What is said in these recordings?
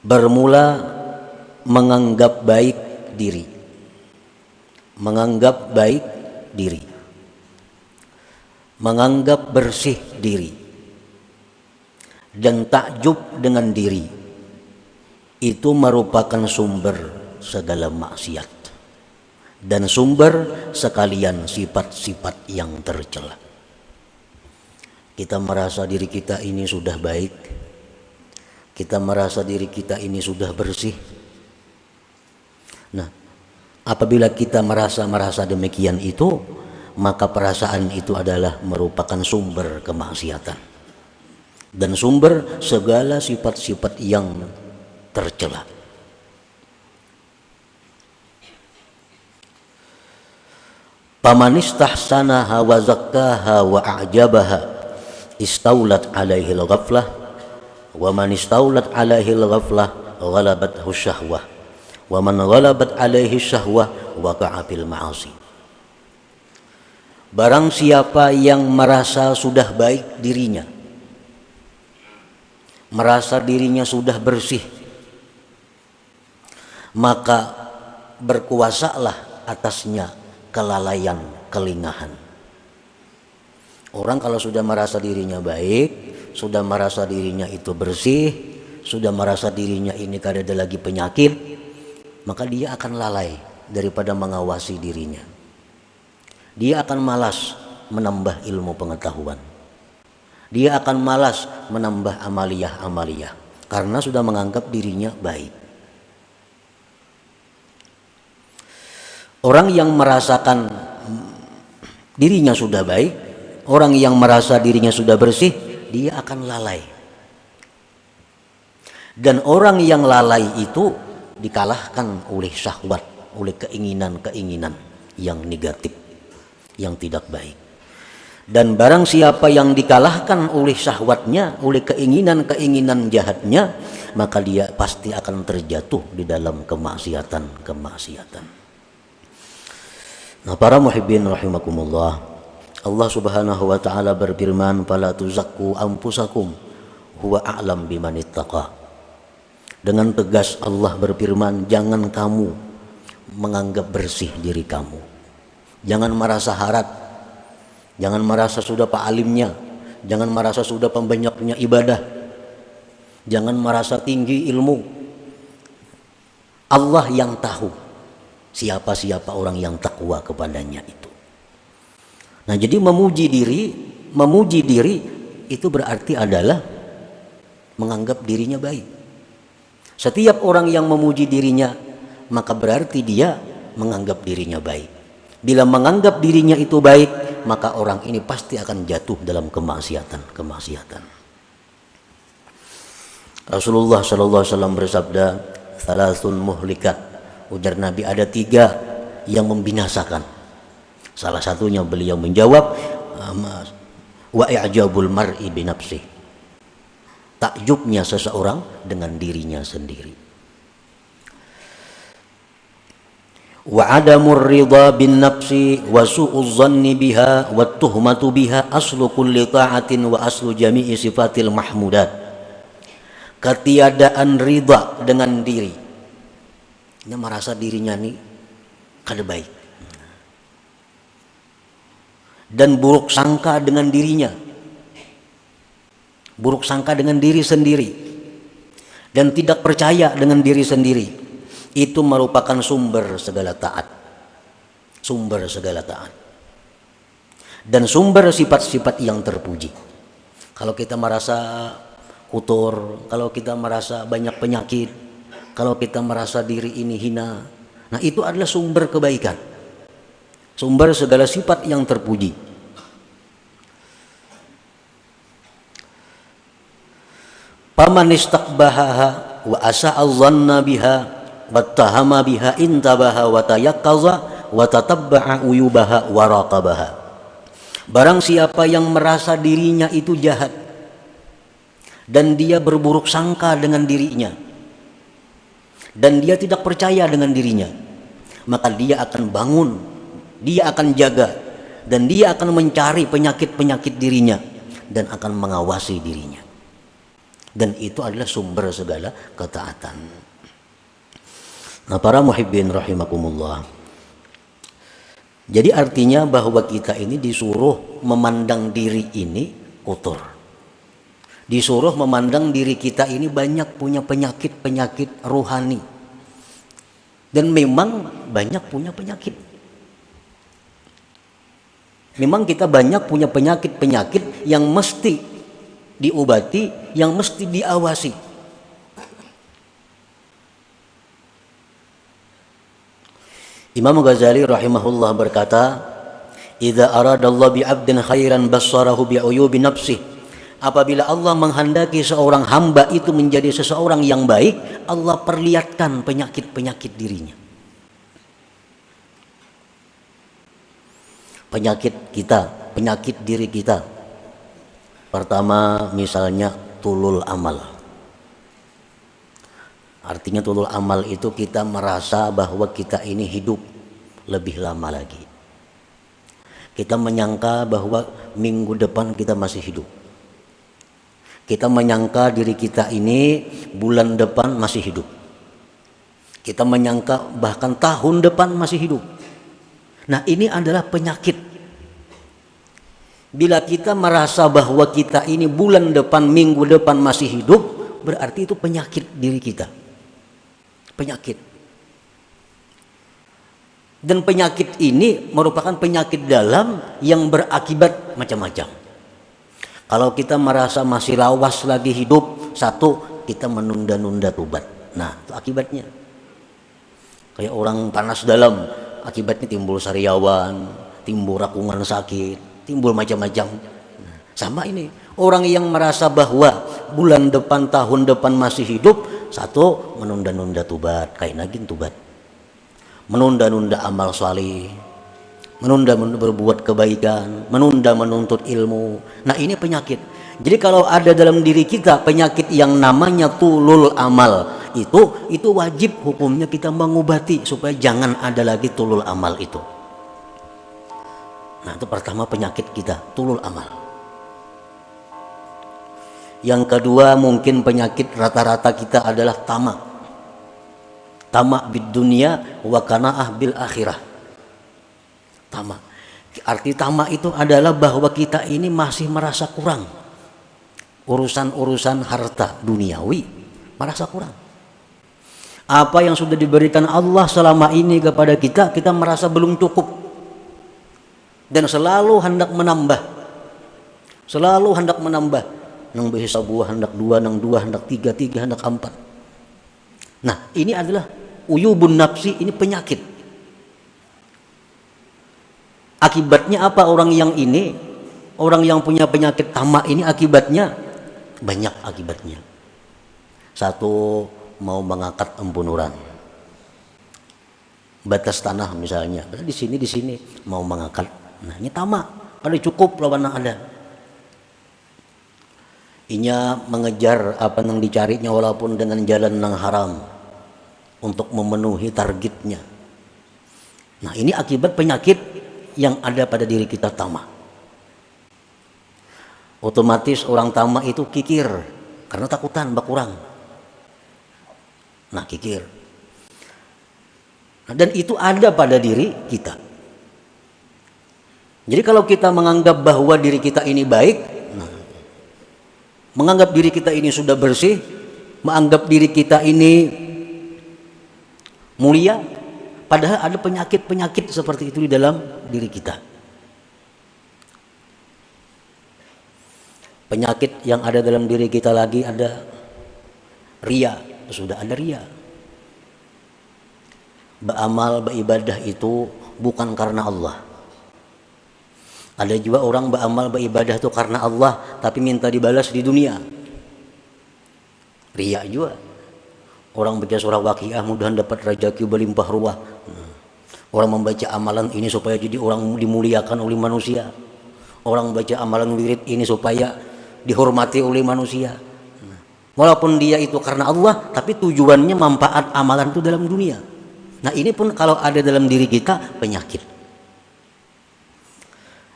Bermula menganggap baik diri, menganggap baik diri, menganggap bersih diri, dan takjub dengan diri. Itu merupakan sumber segala maksiat dan sumber sekalian sifat-sifat yang tercela. Kita merasa diri kita ini sudah baik, kita merasa diri kita ini sudah bersih. Nah, apabila kita merasa demikian itu, maka perasaan itu adalah merupakan sumber kemaksiatan dan sumber segala sifat-sifat yang tercela. Paman istahsanaha wa zakkaha wa a'jabaha istaulat alaihi al-ghaflah wa man istaulat alaihi al-ghaflah ghalabathu syahwah wa man ghalabat alaihi syahwah waqa'a fil ma'asi. Barang siapa yang merasa sudah baik dirinya, merasa dirinya sudah bersih, maka berkuasalah atasnya kelalaian, kelingahan. Orang kalau sudah merasa dirinya baik, sudah merasa dirinya itu bersih, sudah merasa dirinya ini tidak ada lagi penyakit, maka dia akan lalai daripada mengawasi dirinya. Dia akan malas menambah ilmu pengetahuan. Dia akan malas menambah amaliyah-amaliyah karena sudah menganggap dirinya baik. Orang yang merasakan dirinya sudah baik, orang yang merasa dirinya sudah bersih, dia akan lalai. Dan orang yang lalai itu dikalahkan oleh syahwat, oleh keinginan-keinginan yang negatif, yang tidak baik. Dan barang siapa yang dikalahkan oleh syahwatnya, oleh keinginan-keinginan jahatnya, maka dia pasti akan terjatuh di dalam kemaksiatan. Nah, para muhibbin rahimakumullah, Allah Subhanahu wa taala berfirman, "Fala tuzakku anfusakum huwa a'lam biman ittaqa." Dengan tegas Allah berfirman, jangan kamu menganggap bersih diri kamu. Jangan merasa harap, jangan merasa sudah pak alimnya, jangan merasa sudah pembanyaknya ibadah, jangan merasa tinggi ilmu. Allah yang tahu siapa-siapa orang yang takwa kepadanya itu. Nah, jadi memuji diri itu berarti adalah menganggap dirinya baik. Setiap orang yang memuji dirinya, maka berarti dia menganggap dirinya baik. Bila menganggap dirinya itu baik, maka orang ini pasti akan jatuh dalam kemaksiatan. Rasulullah sallallahu alaihi wasallam bersabda, "Salasun muhlikat." Ujar Nabi, ada 3 yang membinasakan. Salah satunya beliau menjawab, wa i'jabul mar'i binafsih. Takjubnya seseorang dengan dirinya sendiri. Wa adamur ridha bin nafsi wa su'uz zanni biha wa tuhmatu biha aslu kulli ta'atin wa aslu jami'i sifatil mahmudat. Ketiadaan ridha dengan diri, dia merasa dirinya nih kada baik, dan buruk sangka dengan dirinya, buruk sangka dengan diri sendiri, dan tidak percaya dengan diri sendiri, itu merupakan sumber segala taat, dan sumber sifat-sifat yang terpuji. Kalau kita merasa kotor, kalau kita merasa banyak penyakit, kalau kita merasa diri ini hina, nah itu adalah sumber kebaikan, sumber segala sifat yang terpuji. Paman istaqbahaha wa asa'adh-dhanna biha wattahama biha intabaha wa tayaqqaza wa tatabba'a uyubaha wa raqabaha. Barang siapa yang merasa dirinya itu jahat dan dia berburuk sangka dengan dirinya, dan dia tidak percaya dengan dirinya, maka dia akan bangun, dia akan jaga, dan dia akan mencari penyakit-penyakit dirinya dan akan mengawasi dirinya. dan itu adalah sumber segala ketaatan. Nah, para muhibbin rahimakumullah, jadi artinya bahwa kita ini disuruh memandang diri ini kotor, disuruh memandang diri kita ini banyak punya penyakit-penyakit rohani, dan memang banyak punya penyakit. Memang kita banyak punya penyakit-penyakit yang mesti diobati, yang mesti diawasi. Imam Ghazali rahimahullah berkata, "Idza aradallahu bi'abdin khairan bassarahu bi'uyubi nafsih." Apabila Allah menghendaki seorang hamba itu menjadi seseorang yang baik, Allah perlihatkan penyakit-penyakit dirinya. Penyakit kita, penyakit diri kita. Pertama misalnya tulul amal. Artinya tulul amal itu kita merasa bahwa kita ini hidup lebih lama lagi. Kita menyangka bahwa minggu depan kita masih hidup. Kita menyangka diri kita ini bulan depan masih hidup. Kita menyangka bahkan tahun depan masih hidup. Nah, ini adalah penyakit. Bila kita merasa bahwa kita ini bulan depan, minggu depan masih hidup, berarti itu penyakit diri kita. Penyakit. Dan penyakit ini merupakan penyakit dalam yang berakibat macam-macam. Kalau kita merasa masih lawas lagi hidup, satu, kita menunda-nunda tobat. Nah, itu akibatnya. Kayak orang panas dalam, akibatnya timbul sariawan, timbul rakungan sakit, timbul macam-macam. Nah, sama ini, orang yang merasa bahwa bulan depan, tahun depan masih hidup, satu, menunda-nunda tobat, kayak nagin tobat, menunda-nunda amal salih, menunda berbuat kebaikan, menunda menuntut ilmu. Nah, ini penyakit. Jadi kalau ada dalam diri kita penyakit yang namanya tulul amal, itu wajib hukumnya kita mengobati supaya jangan ada lagi tulul amal itu. Nah, itu pertama penyakit kita, tulul amal. Yang kedua mungkin penyakit rata-rata kita adalah tamak. Tamak bid dunia wa qanaah bil akhirah. Tamak. Arti tamak itu adalah bahwa kita ini masih merasa kurang. Urusan-urusan harta duniawi merasa kurang. Apa yang sudah diberikan Allah selama ini kepada kita, kita merasa belum cukup. Dan selalu hendak menambah. Selalu hendak menambah. Nang bisa buah hendak dua, nang dua hendak tiga, tiga hendak empat. Nah, ini adalah uyubun nafsi, ini penyakit. Akibatnya apa orang yang ini? Orang yang punya penyakit tamak ini akibatnya banyak akibatnya. Satu, mau mengangkat embunuran. Batas tanah misalnya, di sini mau mengangkat. Nah, ini tamak. Ada cukup lawan ada. Inya mengejar apa yang dicarinya walaupun dengan jalan yang haram untuk memenuhi targetnya. Nah, ini akibat penyakit yang ada pada diri kita, tamak. Otomatis orang tamak itu kikir karena takutan bakurang. Nah, kikir. Nah, dan itu ada pada diri kita. Jadi kalau kita menganggap bahwa diri kita ini baik, menganggap diri kita ini sudah bersih, menganggap diri kita ini mulia, padahal ada penyakit-penyakit seperti itu di dalam diri kita. Penyakit yang ada dalam diri kita lagi ada riya, sudah ada riya. Beramal, beribadah itu bukan karena Allah. Ada juga orang beramal, beribadah itu karena Allah, tapi minta dibalas di dunia. Riya juga. Orang baca surah Waqiah mudahan dapat rezeki berlimpah ruah. Orang membaca amalan ini supaya jadi orang dimuliakan oleh manusia. Orang baca amalan wirid ini supaya dihormati oleh manusia. Walaupun dia itu karena Allah, tapi tujuannya manfaat amalan itu dalam dunia. Nah, ini pun kalau ada dalam diri kita penyakit.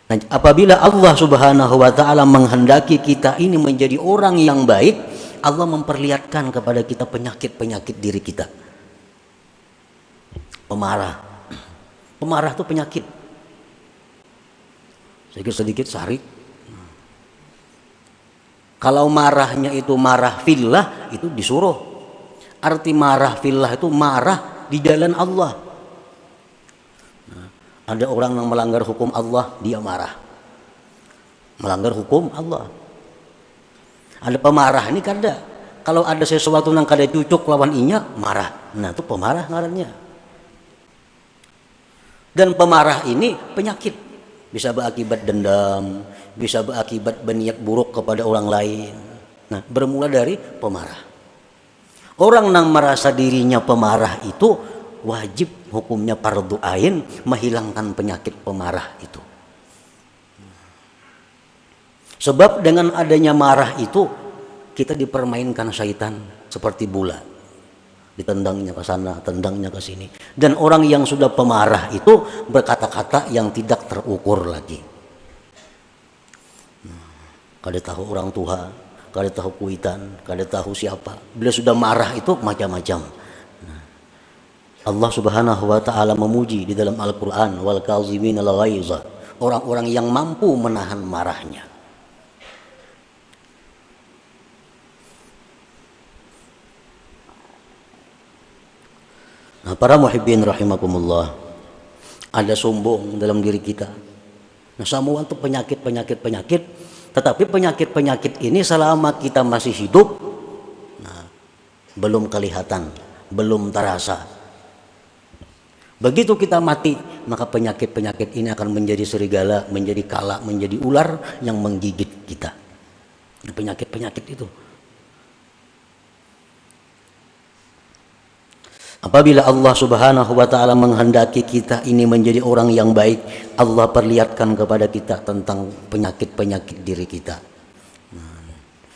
Nah, apabila Allah Subhanahu wa taala menghendaki kita ini menjadi orang yang baik, Allah memperlihatkan kepada kita penyakit-penyakit diri kita. Pemarah. Pemarah itu penyakit. Sedikit-sedikit sarik. Kalau marahnya itu marah fillah, itu disuruh. Arti marah fillah itu marah di jalan Allah. Nah, ada orang yang melanggar hukum Allah, dia marah. Melanggar hukum Allah. Ada pemarah ini kada. Kalau ada sesuatu yang kada cucuk lawan inya, marah. Nah, itu pemarah ngarannya. Dan pemarah ini penyakit. Bisa berakibat dendam, bisa berakibat berniat buruk kepada orang lain. Nah, bermula dari pemarah. Orang yang merasa dirinya pemarah itu wajib hukumnya fardu ain menghilangkan penyakit pemarah itu. Sebab dengan adanya marah itu kita dipermainkan syaitan seperti bola. Ditendangnya ke sana, tendangnya ke sini. Dan orang yang sudah pemarah itu berkata-kata yang tidak terukur lagi. Kada tahu orang tua, kada tahu kuitan, kada tahu siapa. Bila sudah marah itu macam-macam. Allah Subhanahu wa taala memuji di dalam Al-Qur'an, wal kazimin al ghaiza, orang-orang yang mampu menahan marahnya. Nah, para muhibbin rahimakumullah, ada sombong dalam diri kita. Nah, semua itu penyakit, tetapi penyakit ini selama kita masih hidup, nah, belum kelihatan, belum terasa. Begitu kita mati, maka penyakit ini akan menjadi serigala, menjadi kala, menjadi ular yang menggigit kita. Penyakit itu. Apabila Allah Subhanahu wa taala menghendaki kita ini menjadi orang yang baik, Allah perlihatkan kepada kita tentang penyakit diri kita. Nah,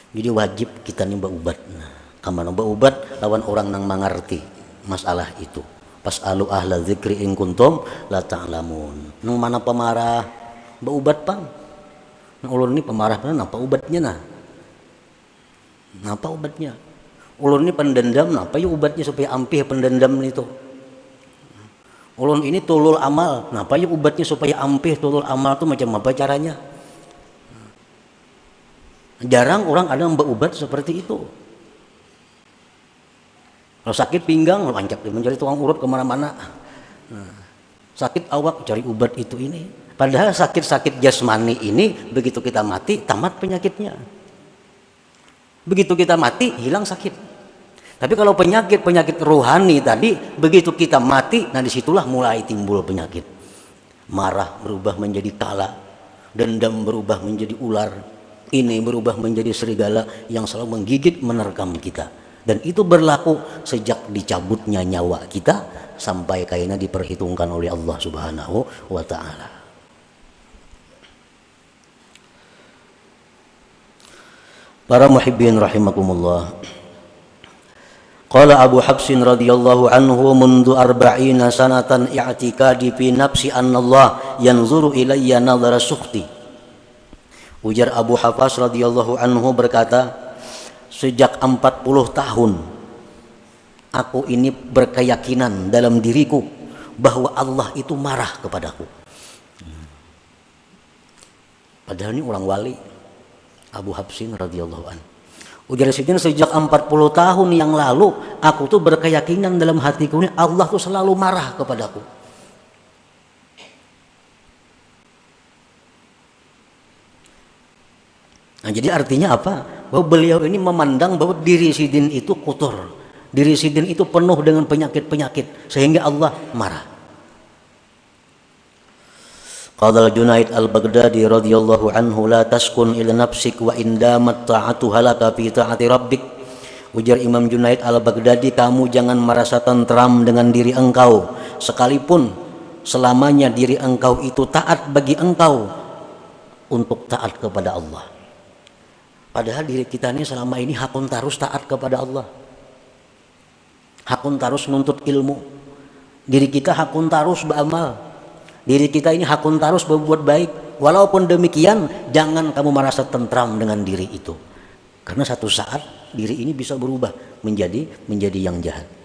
jadi wajib kita nih berubat. Nah, kamana berubat lawan orang yang mengerti masalah itu. Pas'alu ahla dzikri in kuntum la ta'lamun. Nang mana pemarah berubat pang. Nah, ulun ini pemarah napa ubatnya nah? Napa ubatnya? Ulun ini pendendam, apa ya ubatnya supaya ampih pendendam itu? Ulun ini tulul amal, apa ya ubatnya supaya ampih tulul amal itu macam apa caranya? Jarang orang ada yang berubat seperti itu. Kalau sakit pinggang, loncat mencari tukang urut kemana-mana. Sakit awak, cari obat itu ini. Padahal sakit-sakit jasmani ini begitu kita mati tamat penyakitnya. Begitu kita mati hilang sakit. Tapi kalau penyakit rohani tadi, begitu kita mati, nah disitulah mulai timbul penyakit. Marah berubah menjadi kala, dendam berubah menjadi ular, ini berubah menjadi serigala yang selalu menggigit, menerkam kita. Dan itu berlaku sejak dicabutnya nyawa kita sampai kayaknya diperhitungkan oleh Allah Subhanahu wa taala. Para muhibbin rahimakumullah. Qala Abu Habsin radhiyallahu anhu mundu arba'ina sanatan i'tikadi fi nafsi anna Allah yanzuru ilayya nadhara sukhti. Ujar Abu Hafs radhiyallahu anhu berkata, sejak 40 tahun aku ini berkeyakinan dalam diriku bahwa Allah itu marah kepadaku. Padahal ini orang wali, Abu Habsin radhiyallahu anhu. Ujar Sidin, sejak 40 tahun yang lalu aku tuh berkeyakinan dalam hatiku ini Allah tuh selalu marah kepadaku. Nah, jadi artinya apa? Bahwa beliau ini memandang bahwa diri Sidin itu kotor, diri Sidin itu penuh dengan penyakit sehingga Allah marah. Qala Junaid al-Baghdadi radhiyallahu anhu, la taskun ila nafsik wa indamat ta'atuha laka fi ta'ati rabbik. Ujar Imam Junaid al-Baghdadi, kamu jangan merasa tentram dengan diri engkau sekalipun selamanya diri engkau itu taat bagi engkau untuk taat kepada Allah. Padahal diri kita ini selama ini hakun tarus taat kepada Allah, hakun tarus menuntut ilmu. Diri kita hakun tarus beramal. Diri kita ini hakun tarus berbuat baik. Walaupun demikian, jangan kamu merasa tentram dengan diri itu. Karena satu saat diri ini bisa berubah menjadi yang jahat.